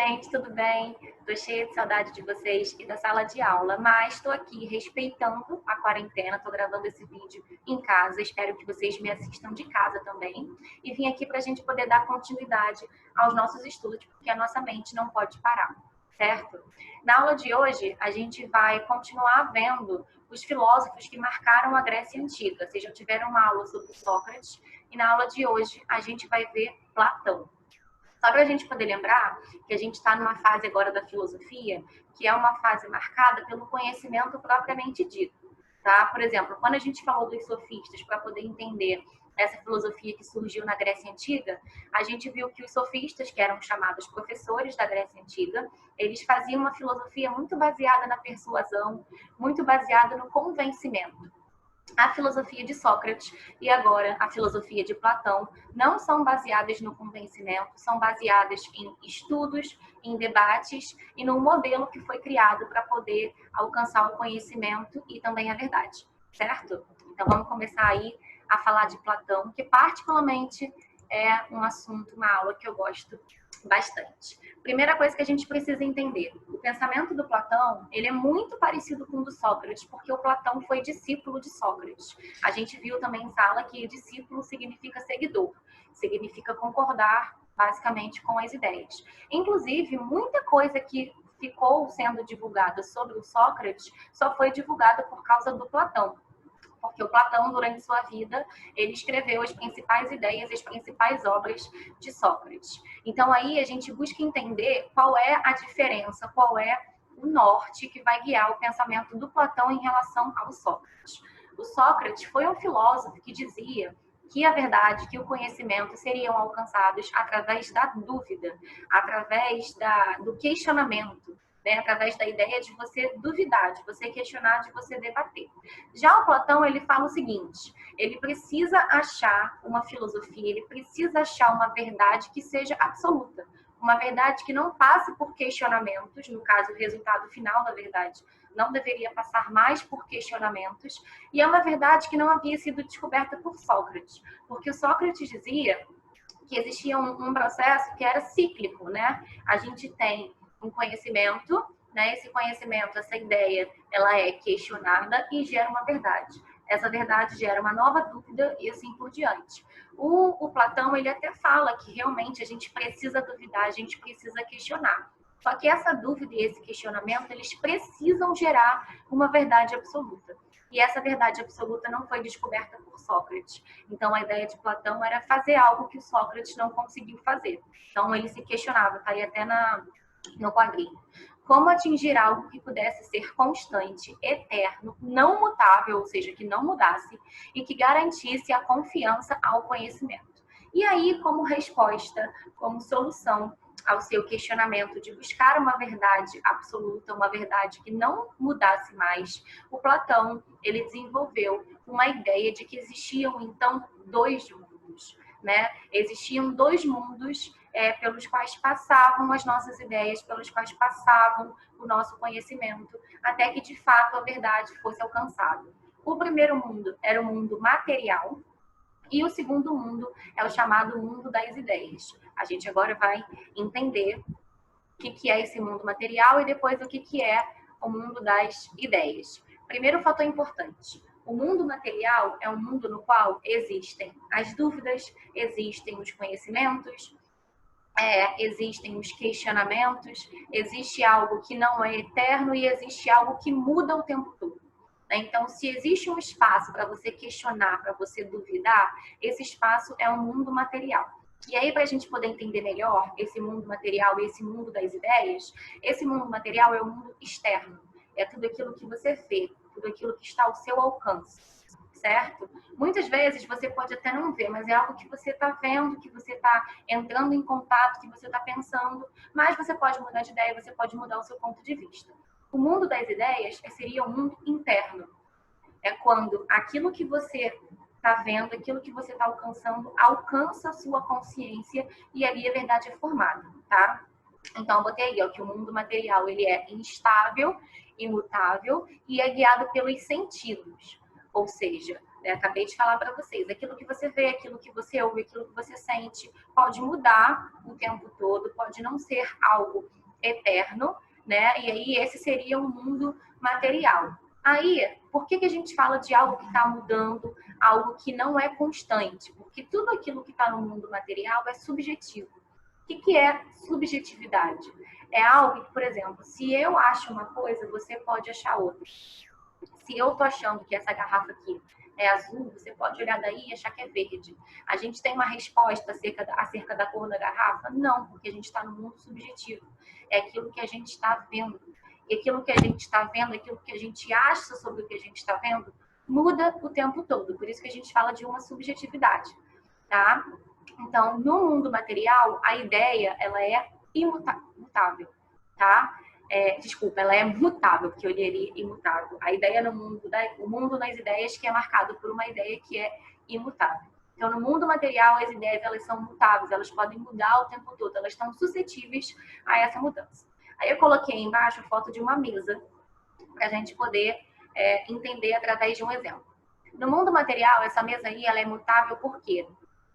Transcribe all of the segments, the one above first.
gente, tudo bem? Tô cheia de saudade de vocês e da sala de aula, mas estou aqui respeitando a quarentena, tô gravando esse vídeo em casa, espero que vocês me assistam de casa também, e vim aqui para a gente poder dar continuidade aos nossos estudos, porque a nossa mente não pode parar, certo? Na aula de hoje, a gente vai continuar vendo os filósofos que marcaram a Grécia Antiga. Vocês já tiveram uma aula sobre Sócrates, e na aula de hoje a gente vai ver Platão. Só para a gente poder lembrar que a gente está numa fase agora da filosofia, que é uma fase marcada pelo conhecimento propriamente dito. Tá? Por exemplo, quando a gente falou dos sofistas, para poder entender essa filosofia que surgiu na Grécia Antiga, a gente viu que os sofistas, que eram chamados professores da Grécia Antiga, eles faziam uma filosofia muito baseada na persuasão, muito baseada no convencimento. A filosofia de Sócrates e agora a filosofia de Platão não são baseadas no convencimento, são baseadas em estudos, em debates e num modelo que foi criado para poder alcançar o conhecimento e também a verdade, certo? Então vamos começar aí a falar de Platão, que particularmente é um assunto, uma aula que eu gosto bastante. Primeira coisa que a gente precisa entender, o pensamento do Platão, ele é muito parecido com o do Sócrates, porque o Platão foi discípulo de Sócrates. A gente viu também em sala que discípulo significa seguidor, significa concordar basicamente com as ideias. Inclusive, muita coisa que ficou sendo divulgada sobre o Sócrates só foi divulgada por causa do Platão. Porque o Platão, durante sua vida, ele escreveu as principais ideias, as principais obras de Sócrates. Então, aí a gente busca entender qual é a diferença, qual é o norte que vai guiar o pensamento do Platão em relação ao Sócrates. O Sócrates foi um filósofo que dizia que a verdade, que o conhecimento seriam alcançados através da dúvida, através do questionamento, né? Através da ideia de você duvidar, de você questionar, de você debater. Já o Platão, ele fala o seguinte, ele precisa achar uma filosofia, ele precisa achar uma verdade que seja absoluta, uma verdade que não passe por questionamentos, no caso, o resultado final da verdade não deveria passar mais por questionamentos, e é uma verdade que não havia sido descoberta por Sócrates, porque o Sócrates dizia que existia um processo que era cíclico, né? A gente tem um conhecimento, né? Esse conhecimento, essa ideia, ela é questionada e gera uma verdade. Essa verdade gera uma nova dúvida e assim por diante. O Platão, ele até fala que realmente a gente precisa duvidar, a gente precisa questionar. Só que essa dúvida e esse questionamento, eles precisam gerar uma verdade absoluta. E essa verdade absoluta não foi descoberta por Sócrates. Então, a ideia de Platão era fazer algo que o Sócrates não conseguiu fazer. Então, ele se questionava, está aí até no quadrinho. Como atingir algo que pudesse ser constante, eterno, não mutável, ou seja, que não mudasse, e que garantisse a confiança ao conhecimento. E aí, como resposta, como solução ao seu questionamento de buscar uma verdade absoluta, uma verdade que não mudasse mais, o Platão, ele desenvolveu uma ideia de que existiam, então, dois mundos, né? Existiam dois mundos pelos quais passavam as nossas ideias, pelos quais passavam o nosso conhecimento, até que, de fato, a verdade fosse alcançada. O primeiro mundo era o mundo material, e o segundo mundo é o chamado mundo das ideias. A gente agora vai entender o que é esse mundo material e depois o que é o mundo das ideias. Primeiro fator importante. O mundo material é um mundo no qual existem as dúvidas, existem os conhecimentos, existem os questionamentos, existe algo que não é eterno e existe algo que muda o tempo todo. Então, se existe um espaço para você questionar, para você duvidar, esse espaço é um mundo material. E aí, para a gente poder entender melhor esse mundo material e esse mundo das ideias, esse mundo material é o mundo externo. É tudo aquilo que você vê, tudo aquilo que está ao seu alcance, certo? Muitas vezes você pode até não ver, mas é algo que você está vendo, que você está entrando em contato, que você está pensando, mas você pode mudar de ideia, você pode mudar o seu ponto de vista. O mundo das ideias seria o mundo interno. É quando aquilo que você está vendo, aquilo que você está alcançando, alcança a sua consciência e ali a verdade é formada, tá? Então, eu botei aí, ó, que o mundo material ele é instável, imutável e é guiado pelos sentidos. Ou seja, Acabei de falar para vocês, aquilo que você vê, aquilo que você ouve, aquilo que você sente, pode mudar o tempo todo, pode não ser algo eterno, né? E aí esse seria um mundo material. Aí, por que a gente fala de algo que está mudando, algo que não é constante? Porque tudo aquilo que está no mundo material é subjetivo. O que é subjetividade? É algo que, por exemplo, se eu acho uma coisa, você pode achar outra. Se eu tô achando que essa garrafa aqui é azul, você pode olhar daí e achar que é verde. A gente tem uma resposta acerca da cor da garrafa? Não, porque a gente está no mundo subjetivo. É aquilo que a gente está vendo. E aquilo que a gente está vendo, aquilo que a gente acha sobre o que a gente está vendo, muda o tempo todo. Por isso que a gente fala de uma subjetividade, tá? Então, no mundo material, a ideia, ela é imutável, tá? Desculpa, ela é mutável, porque eu diria imutável. A ideia no mundo, o mundo nas ideias que é marcado por uma ideia que é imutável. Então, no mundo material, as ideias elas são mutáveis, elas podem mudar o tempo todo, elas estão suscetíveis a essa mudança. Aí eu coloquei embaixo a foto de uma mesa, para a gente poder entender através de um exemplo. No mundo material, essa mesa aí ela é mutável por quê?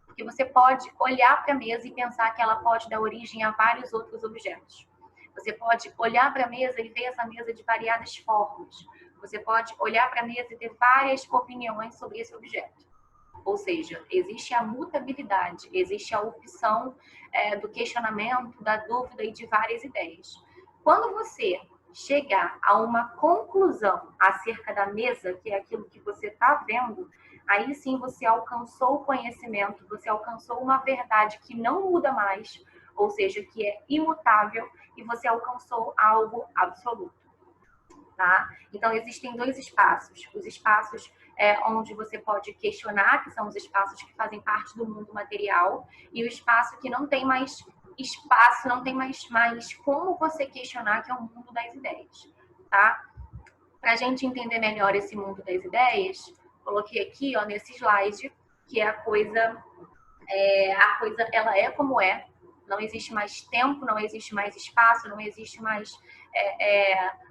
Porque você pode olhar para a mesa e pensar que ela pode dar origem a vários outros objetos. Você pode olhar para a mesa e ver essa mesa de variadas formas. Você pode olhar para a mesa e ter várias opiniões sobre esse objeto. Ou seja, existe a mutabilidade, existe a opção do questionamento, da dúvida e de várias ideias. Quando você chegar a uma conclusão acerca da mesa, que é aquilo que você está vendo, aí sim você alcançou o conhecimento, você alcançou uma verdade que não muda mais, ou seja, que é imutável, e você alcançou algo absoluto. Tá? Então, existem dois espaços. Os espaços onde você pode questionar, que são os espaços que fazem parte do mundo material, e o espaço que não tem mais espaço, não tem mais como você questionar, que é o mundo das ideias. Tá? Para a gente entender melhor esse mundo das ideias, coloquei aqui ó, nesse slide, que é a coisa ela é como é, não existe mais tempo, não existe mais espaço, não existe mais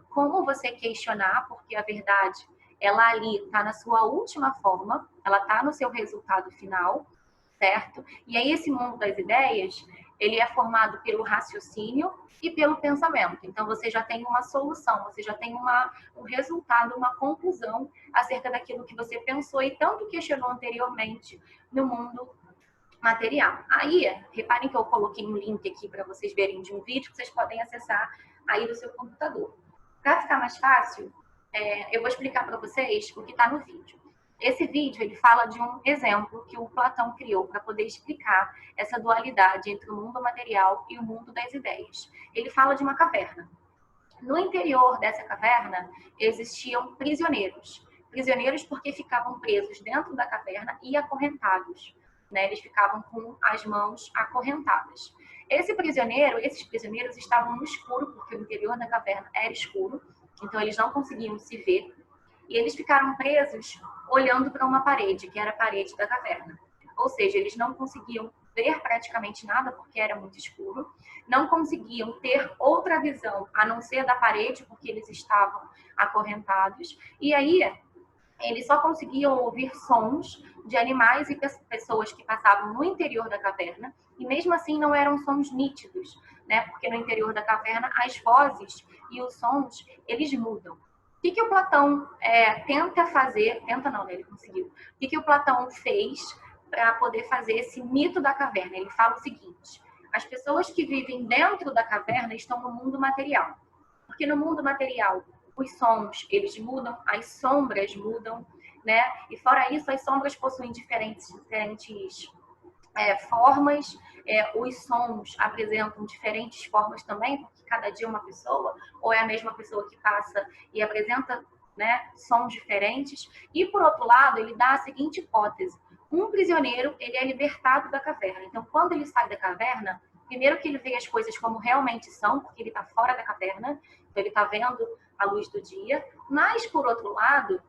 como você questionar, porque a verdade, ela ali está na sua última forma, ela está no seu resultado final, certo? E aí esse mundo das ideias, ele é formado pelo raciocínio e pelo pensamento. Então você já tem uma solução, você já tem um resultado, uma conclusão acerca daquilo que você pensou e tanto questionou anteriormente no mundo material. Aí, reparem que eu coloquei um link aqui para vocês verem de um vídeo que vocês podem acessar aí do seu computador. Para ficar mais fácil, eu vou explicar para vocês o que está no vídeo. Esse vídeo, ele fala de um exemplo que o Platão criou para poder explicar essa dualidade entre o mundo material e o mundo das ideias. Ele fala de uma caverna. No interior dessa caverna, existiam prisioneiros. Prisioneiros porque ficavam presos dentro da caverna e acorrentados. Né? Eles ficavam com as mãos acorrentadas. Esses prisioneiros estavam no escuro, porque o interior da caverna era escuro, então eles não conseguiam se ver, e eles ficaram presos olhando para uma parede, que era a parede da caverna. Ou seja, eles não conseguiam ver praticamente nada, porque era muito escuro, não conseguiam ter outra visão, a não ser da parede, porque eles estavam acorrentados, e aí eles só conseguiam ouvir sons de animais e pessoas que passavam no interior da caverna, e mesmo assim não eram sons nítidos, né? Porque no interior da caverna as vozes e os sons, eles mudam. O que o Platão tenta fazer, tenta não, né? Ele conseguiu. O que o Platão fez para poder fazer esse mito da caverna? Ele fala o seguinte: as pessoas que vivem dentro da caverna estão no mundo material. Porque no mundo material, os sons, eles mudam, as sombras mudam, né? E fora isso, as sombras possuem diferentes formas, os sons apresentam diferentes formas também, porque cada dia uma pessoa, ou é a mesma pessoa que passa e apresenta, né, sons diferentes. E, por outro lado, ele dá a seguinte hipótese: um prisioneiro, ele é libertado da caverna. Então, quando ele sai da caverna, primeiro que ele vê as coisas como realmente são, porque ele está fora da caverna, então ele está vendo a luz do dia. Mas, por outro lado,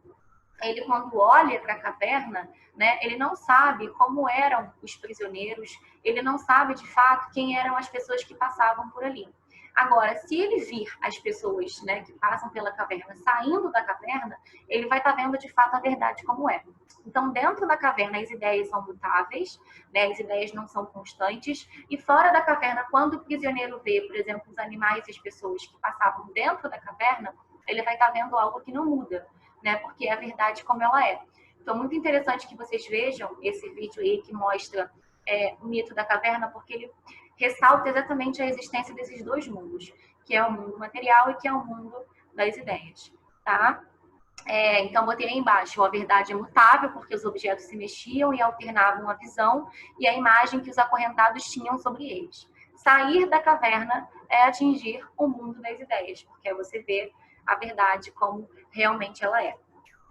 ele, quando olha para a caverna, né, ele não sabe como eram os prisioneiros, ele não sabe, de fato, quem eram as pessoas que passavam por ali. Agora, se ele vir as pessoas, né, que passam pela caverna saindo da caverna, ele vai estar vendo de fato a verdade como é. Então, dentro da caverna, as ideias são mutáveis, né, as ideias não são constantes, e fora da caverna, quando o prisioneiro vê, por exemplo, os animais e as pessoas que passavam dentro da caverna, ele vai estar vendo algo que não muda, né, porque é a verdade como ela é. Então, muito interessante que vocês vejam esse vídeo aí que mostra o mito da caverna, porque ele ressalta exatamente a existência desses dois mundos, que é o mundo material e que é o mundo das ideias, tá? Então, botei aí embaixo, a verdade é mutável, porque os objetos se mexiam e alternavam a visão e a imagem que os acorrentados tinham sobre eles. Sair da caverna é atingir o mundo das ideias, porque você vê a verdade como realmente ela é,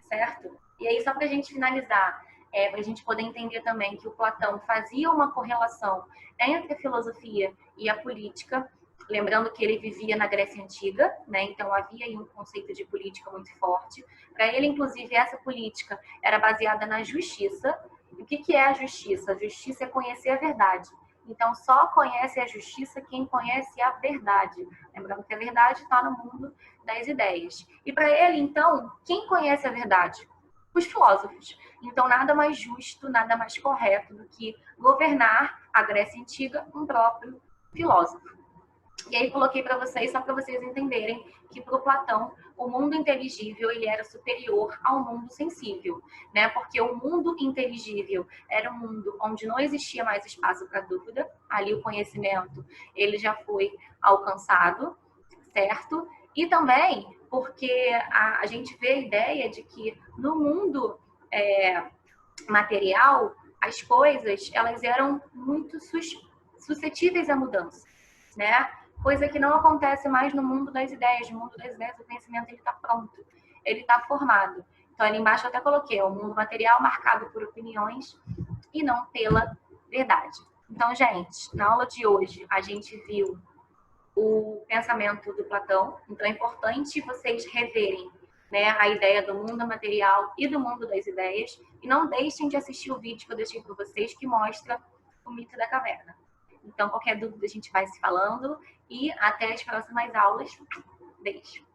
certo? E aí, só para a gente finalizar, para a gente poder entender também que o Platão fazia uma correlação entre a filosofia e a política, lembrando que ele vivia na Grécia Antiga, né? Então havia aí um conceito de política muito forte. Para ele, inclusive, essa política era baseada na justiça. E o que é a justiça? A justiça é conhecer a verdade. Então, só conhece a justiça quem conhece a verdade. Lembrando que a verdade está no mundo das ideias. E para ele, então, quem conhece a verdade? Os filósofos. Então, nada mais justo, nada mais correto do que governar a Grécia Antiga um próprio filósofo. E aí coloquei para vocês, só para vocês entenderem que para o Platão, o mundo inteligível ele era superior ao mundo sensível, né? Porque o mundo inteligível era um mundo onde não existia mais espaço para dúvida, ali o conhecimento ele já foi alcançado, certo? E também porque a gente vê a ideia de que no mundo material, as coisas elas eram muito suscetíveis à mudança, né? Coisa que não acontece mais no mundo das ideias. No mundo das ideias, o conhecimento ele está pronto, ele está formado. Então, ali embaixo eu até coloquei o mundo material marcado por opiniões e não pela verdade. Então, gente, na aula de hoje, a gente viu o pensamento do Platão. Então, é importante vocês reverem, né, a ideia do mundo material e do mundo das ideias. E não deixem de assistir o vídeo que eu deixei para vocês, que mostra o mito da caverna. Então, qualquer dúvida a gente vai se falando e até as próximas aulas. Beijo!